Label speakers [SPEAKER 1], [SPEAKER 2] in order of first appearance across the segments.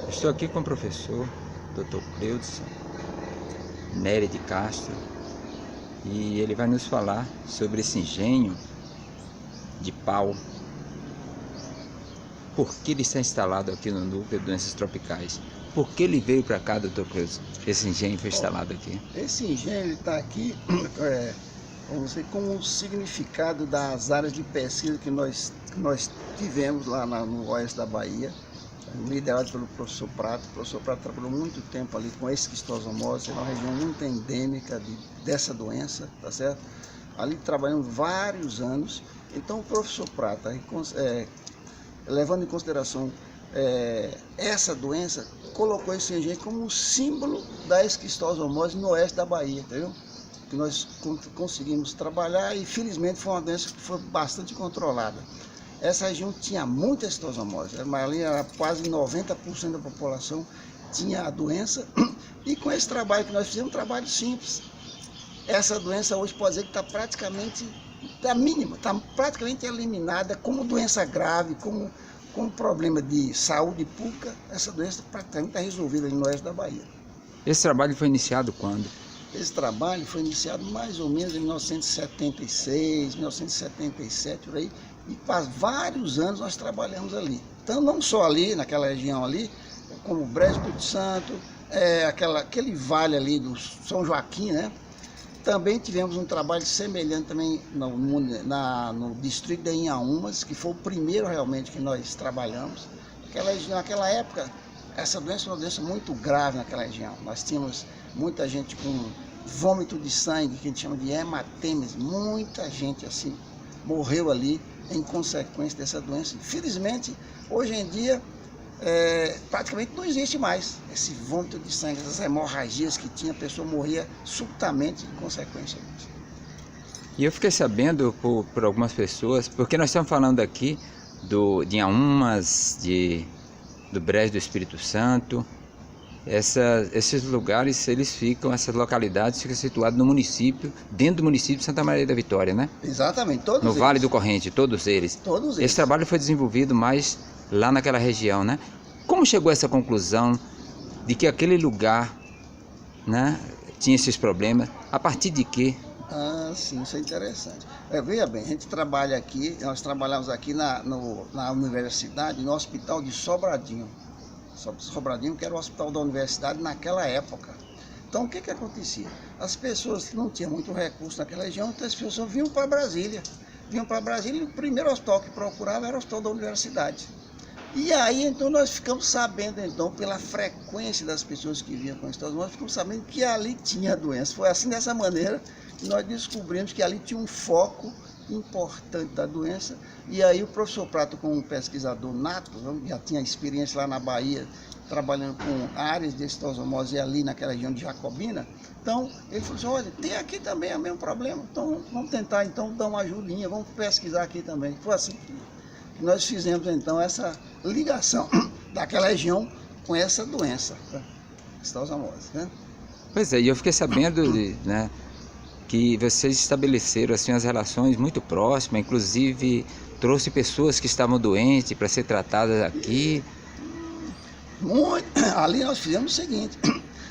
[SPEAKER 1] Estou aqui com o professor Dr. Cleudson Nery de Castro e ele vai nos falar sobre esse engenho de pau. Por que ele está instalado aqui no núcleo de doenças tropicais? Por que ele veio para cá, Dr. Cleudson? Esse engenho foi instalado aqui.
[SPEAKER 2] Esse engenho está aqui vamos dizer, com o significado das áreas de pesquisa que nós tivemos lá no oeste da Bahia, liderado pelo professor Prato. O professor Prato trabalhou muito tempo ali com esquistosomose, é uma região muito endêmica dessa doença, tá certo? Ali trabalhamos vários anos. Então o professor Prato, levando em consideração essa doença, colocou esse engenho como um símbolo da esquistosomose no oeste da Bahia, entendeu? Que nós conseguimos trabalhar e felizmente foi uma doença que foi bastante controlada. Essa região tinha muita esquistosomose, mas ali era quase 90% da população tinha a doença, e com esse trabalho que nós fizemos, um trabalho simples, essa doença hoje pode dizer que está praticamente, está mínima, está praticamente eliminada como doença grave, como problema de saúde pública. Essa doença praticamente está resolvida ali no oeste da Bahia.
[SPEAKER 1] Esse trabalho foi iniciado quando?
[SPEAKER 2] Esse trabalho foi iniciado mais ou menos em 1976, 1977, por aí, e por vários anos nós trabalhamos ali. Então, não só ali, naquela região ali, como o Brejo Espírito Santo, aquele vale ali do São Joaquim, né? Também tivemos um trabalho semelhante também no distrito de Inhaúmas, que foi o primeiro realmente que nós trabalhamos. Naquela época, essa doença é uma doença muito grave naquela região. Nós tínhamos muita gente com vômito de sangue, que a gente chama de hematêmese. Muita gente assim morreu ali em consequência dessa doença. Infelizmente, hoje em dia, praticamente não existe mais esse vômito de sangue, essas hemorragias que tinha, a pessoa morria subitamente em consequência disso.
[SPEAKER 1] E eu fiquei sabendo por algumas pessoas, porque nós estamos falando aqui de Inhaúmas, do Brejo do Espírito Santo. Esses lugares, essas localidades ficam situadas no município, dentro do município de Santa Maria da Vitória, né?
[SPEAKER 2] Exatamente, todos eles.
[SPEAKER 1] No Vale do Corrente, todos eles.
[SPEAKER 2] Todos eles.
[SPEAKER 1] Esse trabalho foi desenvolvido mais lá naquela região, né? Como chegou a essa conclusão de que aquele lugar, né, tinha esses problemas? A partir de quê?
[SPEAKER 2] Ah, sim, isso é interessante. Veja bem, a gente trabalha aqui, nós trabalhamos aqui na universidade, no hospital de Sobradinho. Sobradinho, que era o hospital da universidade naquela época. Então, o que acontecia? As pessoas não tinham muito recurso naquela região, então as pessoas vinham para Brasília. E o primeiro hospital que procurava era o hospital da universidade. E aí, então, nós ficamos sabendo, então, pela frequência das pessoas que vinham com esses, nós ficamos sabendo que ali tinha a doença. Foi assim, dessa maneira, que nós descobrimos que ali tinha um foco importante da doença. E aí o professor Prato, como um pesquisador nato, já tinha experiência lá na Bahia, trabalhando com áreas de esquistosomose ali naquela região de Jacobina. Então, ele falou assim, olha, tem aqui também o mesmo problema, então vamos tentar então dar uma ajudinha, vamos pesquisar aqui também. Foi assim que nós fizemos então essa ligação daquela região com essa doença, esquistosomose, né?
[SPEAKER 1] Pois é, e eu fiquei sabendo, né, que vocês estabeleceram assim as relações muito próximas, inclusive trouxe pessoas que estavam doentes para ser tratadas aqui.
[SPEAKER 2] Ali nós fizemos o seguinte,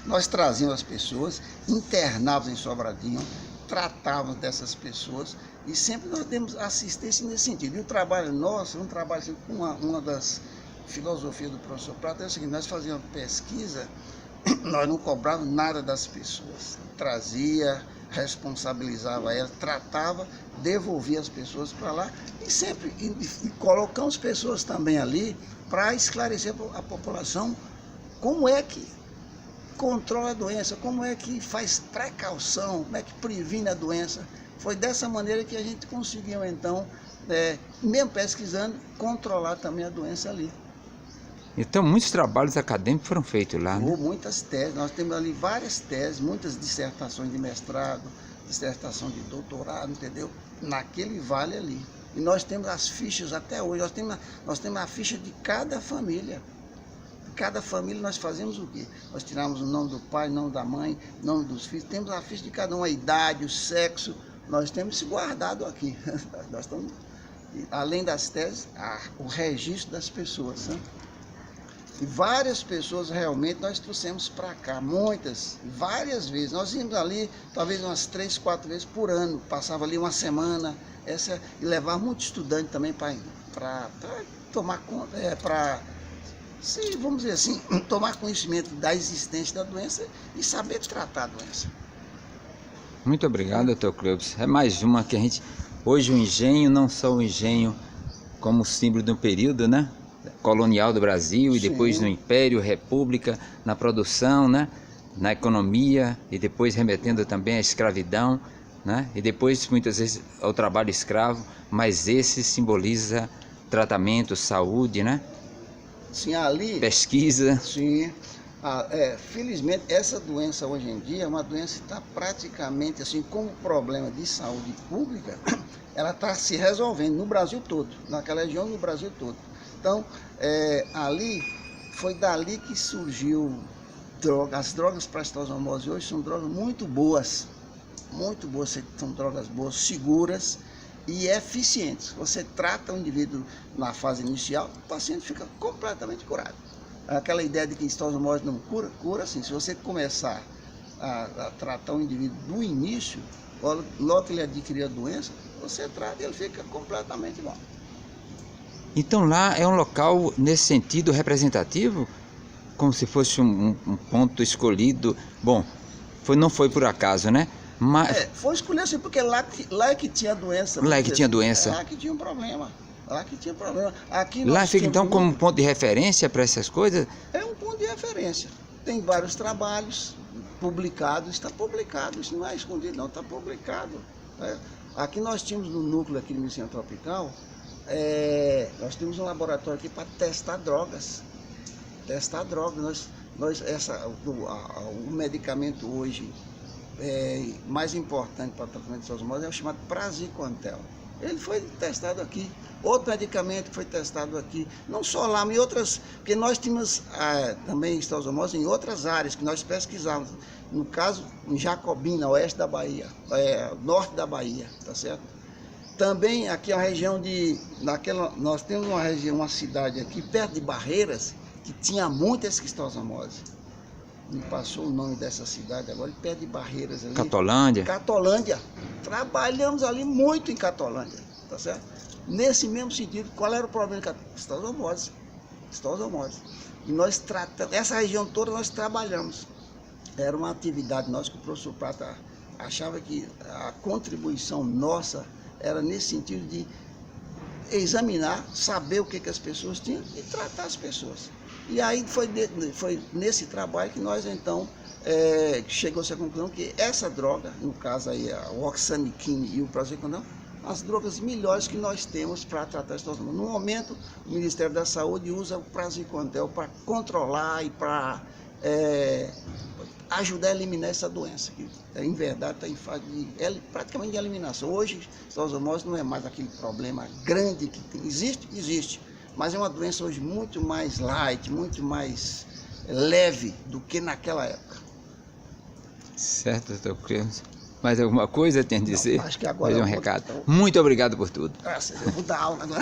[SPEAKER 2] nós trazíamos as pessoas, internávamos em Sobradinho, tratávamos dessas pessoas e sempre nós demos assistência nesse sentido. E o trabalho nosso, um trabalho assim, uma das filosofias do professor Prato é o seguinte, nós fazíamos pesquisa, nós não cobrávamos nada das pessoas, trazia, responsabilizava ela, tratava, devolvia as pessoas para lá e sempre colocamos pessoas também ali para esclarecer a população como é que controla a doença, como é que faz precaução, como é que previne a doença. Foi dessa maneira que a gente conseguiu então, mesmo pesquisando, controlar também a doença ali.
[SPEAKER 1] Então, muitos trabalhos acadêmicos foram feitos lá, né?
[SPEAKER 2] Muitas teses, nós temos ali várias teses, muitas dissertações de mestrado, dissertação de doutorado, entendeu? Naquele vale ali. E nós temos as fichas até hoje, nós temos a ficha de cada família. Cada família nós fazemos o quê? Nós tiramos o nome do pai, o nome da mãe, o nome dos filhos, temos a ficha de cada um, a idade, o sexo, nós temos isso guardado aqui. Nós estamos, além das teses, o registro das pessoas, né? E várias pessoas realmente nós trouxemos para cá, muitas, várias vezes. Nós íamos ali, talvez umas 3, 4 vezes por ano, passava ali uma semana, e levava muito estudante também para tomar conta, vamos dizer assim, tomar conhecimento da existência da doença e saber tratar a doença.
[SPEAKER 1] Muito obrigado, Dr. Cleubson. É mais uma que a gente... Hoje o engenho, não só o engenho como símbolo de um período, né, colonial do Brasil, e depois no Império, República, na produção, né, na economia, e depois remetendo também à escravidão, né, e depois muitas vezes ao trabalho escravo, mas esse simboliza tratamento, saúde, né?
[SPEAKER 2] Sim, ali...
[SPEAKER 1] Pesquisa.
[SPEAKER 2] Sim. Felizmente, essa doença hoje em dia é uma doença que está praticamente, assim, como problema de saúde pública, ela está se resolvendo no Brasil todo, naquela região, no Brasil todo. Então, ali, foi dali que surgiu as drogas para citosomose hoje são drogas muito boas, são drogas boas, seguras e eficientes. Você trata o indivíduo na fase inicial, o paciente fica completamente curado. Aquela ideia de que citosomose não cura, cura sim. Se você começar a tratar o indivíduo do início, logo que ele adquirir a doença, você trata e ele fica completamente bom.
[SPEAKER 1] Então lá é um local, nesse sentido, representativo? Como se fosse um ponto escolhido? Bom, não foi por acaso, né? Mas...
[SPEAKER 2] foi escolhido assim, porque lá é que tinha doença.
[SPEAKER 1] Lá é que tinha doença?
[SPEAKER 2] Lá que tinha um problema. Lá que tinha problema. Aqui
[SPEAKER 1] lá fica então como um ponto de referência para essas coisas?
[SPEAKER 2] É um ponto de referência. Tem vários trabalhos publicados, está publicado, isso não é escondido não, está publicado. Aqui nós tínhamos no núcleo aqui do Medicina Tropical, nós temos um laboratório aqui para testar drogas. O medicamento hoje mais importante para o tratamento de citosomose é o chamado praziquantel. Ele foi testado aqui. Outro medicamento foi testado aqui, não só lá, mas em outras, porque nós tínhamos também citosomose em outras áreas que nós pesquisávamos. No caso, em Jacobina, oeste da Bahia, norte da Bahia, tá certo? Também aqui a região nós temos uma cidade aqui perto de Barreiras que tinha muita esquistosomose. Me passou o nome dessa cidade agora, perto de Barreiras ali. Catolândia. Trabalhamos ali muito em Catolândia, tá certo? Nesse mesmo sentido, qual era o problema da citosomose? E nós tratamos, essa região toda nós trabalhamos. Era uma atividade nossa que o professor Prata achava que a contribuição nossa era nesse sentido de examinar, saber o que as pessoas tinham e tratar as pessoas. E aí foi nesse trabalho que nós então chegou-se à conclusão que essa droga, no caso aí o oxaniquine e o praziquantel, as drogas melhores que nós temos para tratar a citosomose. No momento, o Ministério da Saúde usa o praziquantel para controlar e para ajudar a eliminar essa doença, que em verdade está em fase praticamente de eliminação. Hoje, a citosomose não é mais aquele problema grande que tem. Existe, mas é uma doença hoje muito mais light, muito mais leve do que naquela época.
[SPEAKER 1] Certo, doutor Cleubson. Mais alguma coisa tem a dizer?
[SPEAKER 2] Não, acho que agora
[SPEAKER 1] um recado. Muito obrigado por tudo.
[SPEAKER 2] Eu vou dar aula agora.